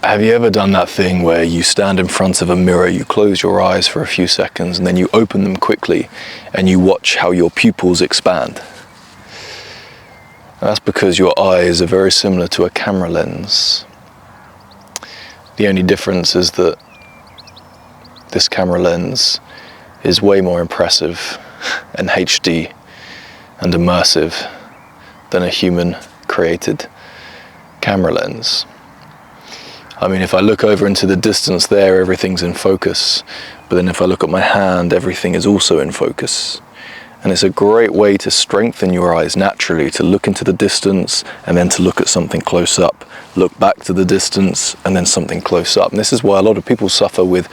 Have you ever done that thing where you stand in front of a mirror, you close your eyes for a few seconds and then you open them quickly and you watch how your pupils expand? And that's because your eyes are very similar to a camera lens. The only difference is that this camera lens is way more impressive and HD and immersive than a human created camera lens. I mean, if I look over into the distance there, everything's in focus. But then if I look at my hand, everything is also in focus. And it's a great way to strengthen your eyes naturally, to look into the distance and then to look at something close up. Look back to the distance and then something close up. And this is why a lot of people suffer with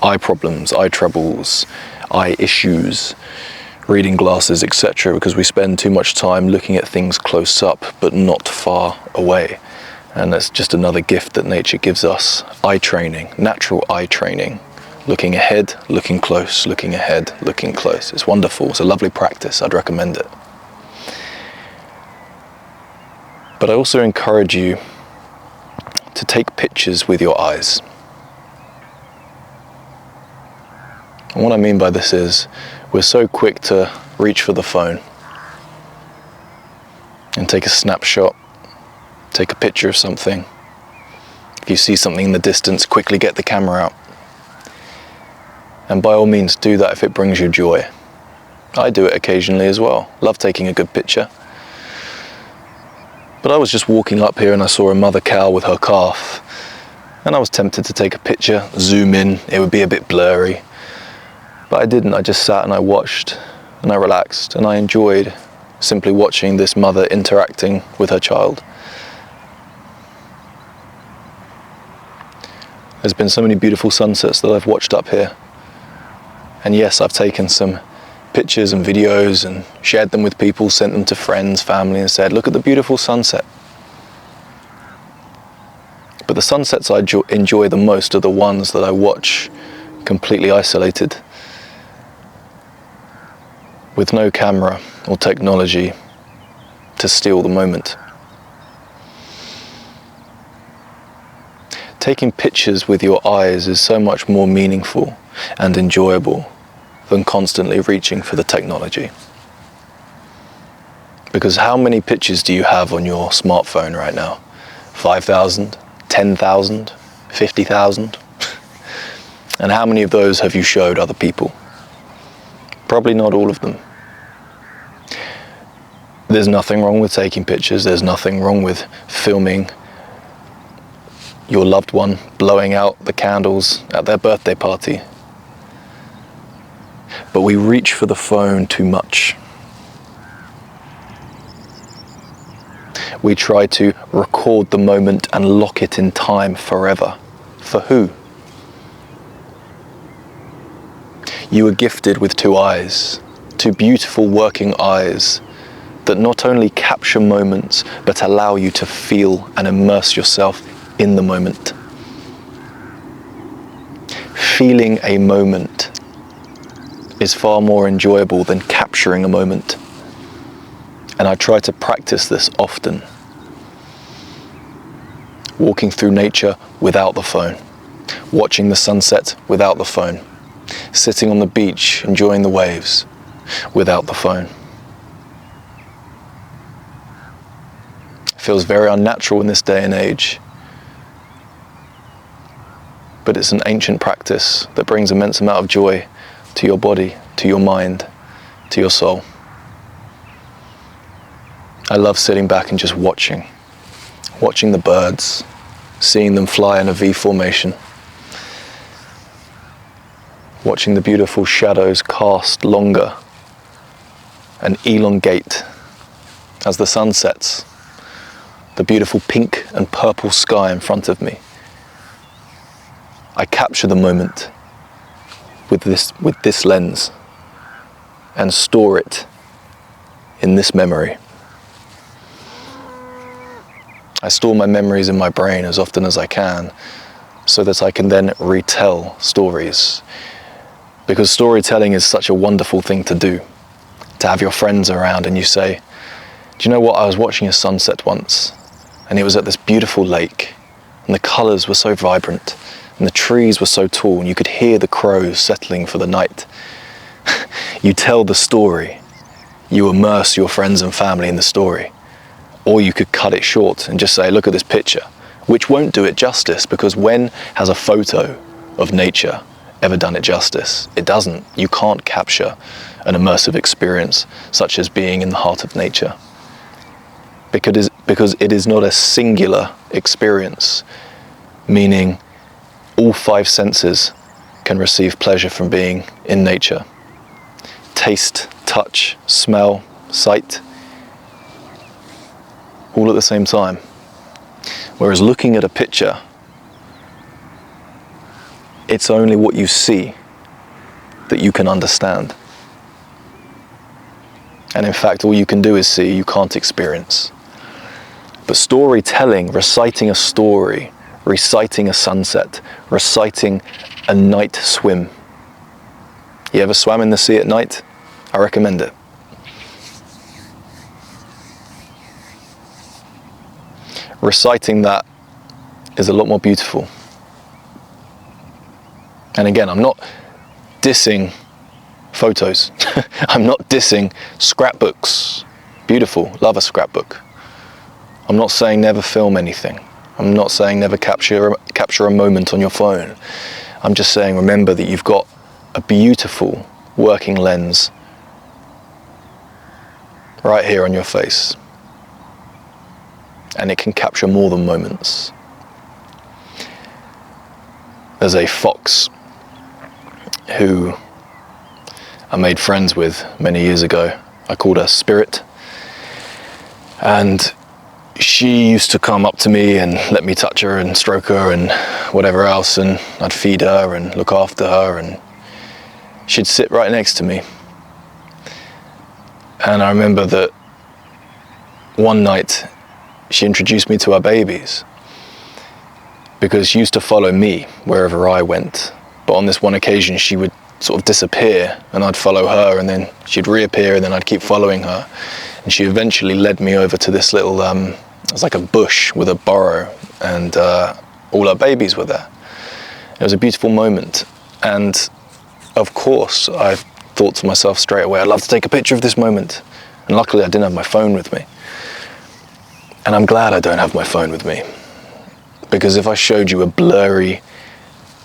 eye problems, eye troubles, eye issues, reading glasses, etc. because we spend too much time looking at things close up but not far away. And that's just another gift that nature gives us. Eye training, natural eye training. Looking ahead, looking close, looking ahead, looking close. It's wonderful, it's a lovely practice, I'd recommend it. But I also encourage you to take pictures with your eyes. And what I mean by this is, we're so quick to reach for the phone and take a snapshot, take a picture of something. If you see something in the distance, quickly get the camera out. And by all means do that if it brings you joy. I do it occasionally as well. Love taking a good picture. But I was just walking up here and I saw a mother cow with her calf. And I was tempted to take a picture, zoom in, it would be a bit blurry. But I didn't, I just sat and I watched and I relaxed and I enjoyed simply watching this mother interacting with her child. There's been so many beautiful sunsets that I've watched up here. And yes, I've taken some pictures and videos and shared them with people, sent them to friends, family, and said, look at the beautiful sunset. But the sunsets I enjoy the most are the ones that I watch completely isolated, with no camera or technology to steal the moment. Taking pictures with your eyes is so much more meaningful and enjoyable than constantly reaching for the technology. Because how many pictures do you have on your smartphone right now? 5,000, 10,000, 50,000? And how many of those have you showed other people? Probably not all of them. There's nothing wrong with taking pictures, there's nothing wrong with filming your loved one blowing out the candles at their birthday party. But we reach for the phone too much. We try to record the moment and lock it in time forever. For who? You were gifted with two eyes, two beautiful working eyes that not only capture moments but allow you to feel and immerse yourself in the moment. Feeling a moment is far more enjoyable than capturing a moment. And I try to practice this often. Walking through nature without the phone, watching the sunset without the phone, sitting on the beach enjoying the waves without the phone. It feels very unnatural in this day and age. But it's an ancient practice that brings immense amount of joy to your body, to your mind, to your soul. I love sitting back and just watching the birds, seeing them fly in a V formation, watching the beautiful shadows cast longer and elongate as the sun sets, the beautiful pink and purple sky in front of me. I capture the moment with this lens and store it in this memory. I store my memories in my brain as often as I can so that I can then retell stories. Because storytelling is such a wonderful thing to do. To have your friends around and you say, do you know what, I was watching a sunset once and it was at this beautiful lake and the colours were so vibrant, and the trees were so tall, and you could hear the crows settling for the night. You tell the story, you immerse your friends and family in the story, or you could cut it short and just say, look at this picture, which won't do it justice, because when has a photo of nature ever done it justice? It doesn't. You can't capture an immersive experience such as being in the heart of nature, because it is not a singular experience, meaning all 5 senses can receive pleasure from being in nature. Taste, touch, smell, sight, all at the same time. Whereas looking at a picture, it's only what you see that you can understand. And in fact, all you can do is see, you can't experience. But storytelling, reciting a story, reciting a sunset, reciting a night swim. You ever swam in the sea at night? I recommend it. Reciting that is a lot more beautiful. And again, I'm not dissing photos. I'm not dissing scrapbooks. Beautiful, love a scrapbook. I'm not saying never film anything. I'm not saying never capture a moment on your phone. I'm just saying remember that you've got a beautiful working lens right here on your face. And it can capture more than moments. There's a fox who I made friends with many years ago. I called her Spirit. And she used to come up to me and let me touch her and stroke her and whatever else, and I'd feed her and look after her, and she'd sit right next to me. And I remember that one night she introduced me to her babies, because she used to follow me wherever I went. But on this one occasion she would sort of disappear and I'd follow her, and then she'd reappear and then I'd keep following her. And she eventually led me over to this little, it was like a bush with a burrow, and all her babies were there. It was a beautiful moment. And of course I thought to myself straight away, I'd love to take a picture of this moment. And luckily I didn't have my phone with me. And I'm glad I don't have my phone with me, because if I showed you a blurry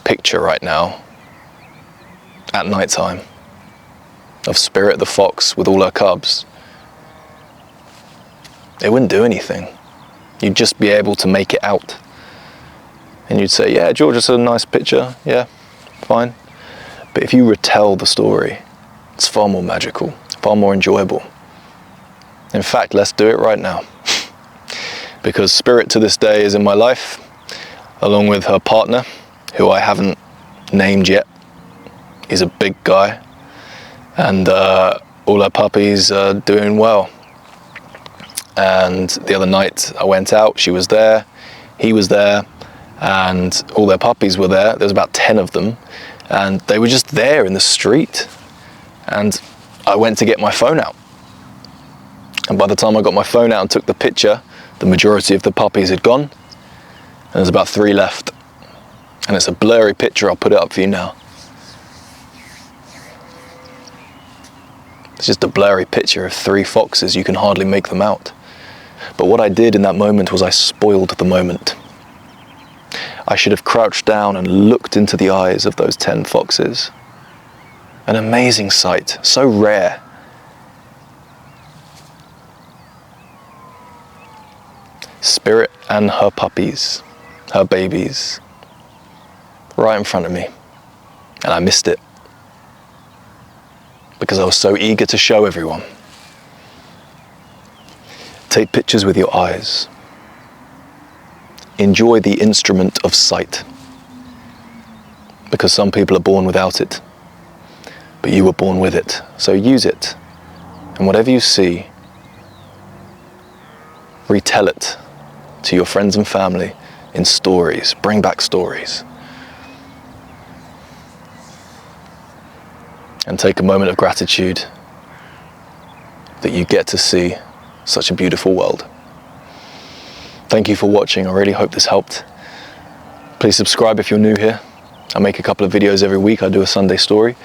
picture right now at night time of Spirit the fox with all her cubs, it wouldn't do anything. You'd just be able to make it out. And you'd say, yeah, George, it's a nice picture. Yeah, fine. But if you retell the story, it's far more magical, far more enjoyable. In fact, let's do it right now. Because Spirit to this day is in my life, along with her partner, who I haven't named yet. He's a big guy, and all her puppies are doing well. And the other night I went out, she was there, he was there, and all their puppies were there. There was about 10 of them, and they were just there in the street. And I went to get my phone out. And by the time I got my phone out and took the picture, the majority of the puppies had gone, and there's about 3 left. And it's a blurry picture, I'll put it up for you now. It's just a blurry picture of 3 foxes, you can hardly make them out. But what I did in that moment was I spoiled the moment. I should have crouched down and looked into the eyes of those 10 foxes. An amazing sight, so rare. Spirit and her puppies, her babies, right in front of me. And I missed it, because I was so eager to show everyone. Take pictures with your eyes. Enjoy the instrument of sight, because some people are born without it, but you were born with it, so use it. And whatever you see, retell it to your friends and family in stories. Bring back stories. And take a moment of gratitude that you get to see such a beautiful world. Thank you for watching. I really hope this helped. Please subscribe if you're new here. I make a couple of videos every week. I do a Sunday story.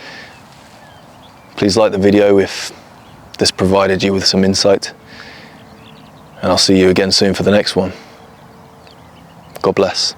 Please like the video if this provided you with some insight. And I'll see you again soon for the next one. God bless.